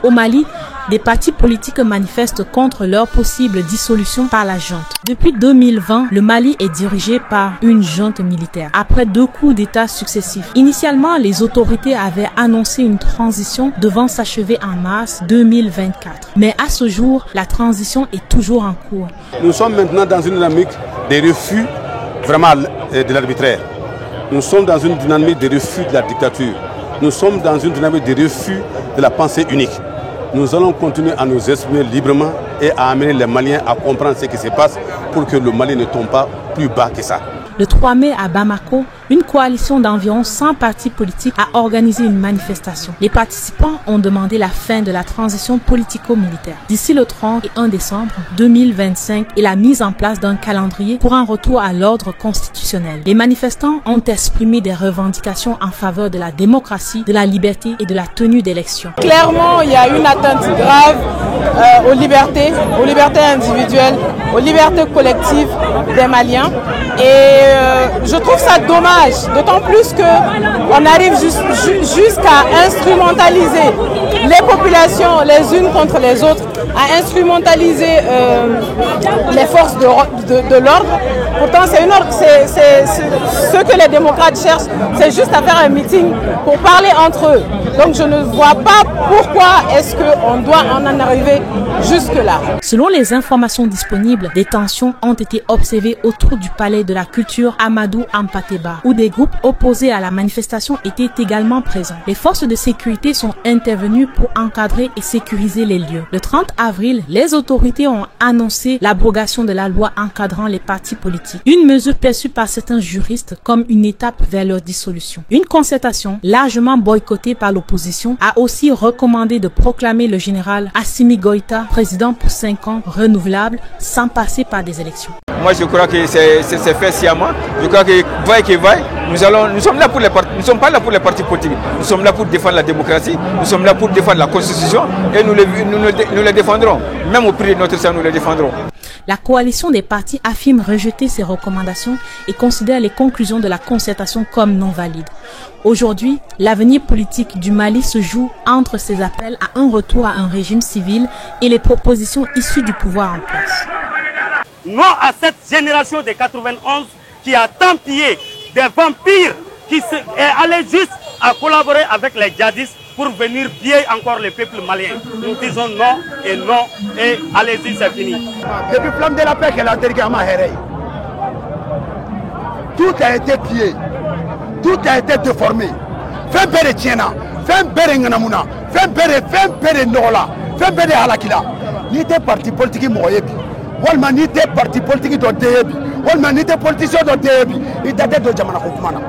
Au Mali, des partis politiques manifestent contre leur possible dissolution par la junte. Depuis 2020, le Mali est dirigé par une junte militaire, après 2 coups d'État successifs. Initialement, les autorités avaient annoncé une transition devant s'achever en mars 2024. Mais à ce jour, la transition est toujours en cours. Nous sommes maintenant dans une dynamique de refus vraiment de l'arbitraire. Nous sommes dans une dynamique de refus de la dictature. Nous sommes dans une dynamique de refus de la pensée unique. Nous allons continuer à nous exprimer librement et à amener les Maliens à comprendre ce qui se passe pour que le Mali ne tombe pas plus bas que ça. Le 3 mai à Bamako, une coalition d'environ 100 partis politiques a organisé une manifestation. Les participants ont demandé la fin de la transition politico-militaire d'ici le 30 et 1 décembre 2025 et la mise en place d'un calendrier pour un retour à l'ordre constitutionnel. Les manifestants ont exprimé des revendications en faveur de la démocratie, de la liberté et de la tenue d'élections. Clairement, il y a une atteinte grave aux libertés individuelles, aux libertés collectives des Maliens. Et je trouve ça dommage, d'autant plus qu'on arrive jusqu'à instrumentaliser les populations les unes contre les autres, à instrumentaliser les forces de l'ordre. Pourtant, ce que les démocrates cherchent, c'est juste à faire un meeting pour parler entre eux. Donc je ne vois pas pourquoi est-ce qu'on doit en arriver jusque-là. Selon les informations disponibles, des tensions ont été observées autour du palais de la culture Amadou Ampateba, où des groupes opposés à la manifestation étaient également présents. Les forces de sécurité sont intervenues pour encadrer et sécuriser les lieux. Le 30 avril, les autorités ont annoncé l'abrogation de la loi encadrant les partis politiques, une mesure perçue par certains juristes comme une étape vers leur dissolution. Une concertation largement boycottée par l'opposition a aussi recommandé de proclamer le général Assimi Goïta président pour 5 ans renouvelables sans passer par des élections. Moi je crois que c'est fait sciemment. Je crois que vaille que vaille, nous sommes là pour les partis, nous ne sommes pas là pour les partis politiques. Nous sommes là pour défendre la démocratie, nous sommes là pour défendre la Constitution et nous les défendrons. Même au prix de notre sang, nous les défendrons. La coalition des partis affirme rejeter ces recommandations et considère les conclusions de la concertation comme non valides. Aujourd'hui, l'avenir politique du Mali se joue entre ces appels à un retour à un régime civil et les propositions issues du pouvoir en place. Non à cette génération de 91 qui a tant pillé des vampires qui est allé juste à collaborer avec les djihadistes pour venir piller encore le peuple malien. Nous disons non et allez-y, c'est fini. Depuis Flamme de la Paix qu'elle a délégué à Mahéreï, tout a été pillé, tout a été déformé. Fais bere tiena, fais bere nganamuna, fais bere nola, fais bere halakila. Ni te parti politique moyebi, walma ni te parti politique do deyebi, walma ni te politicien do deyebi, i date do jamana hukumana.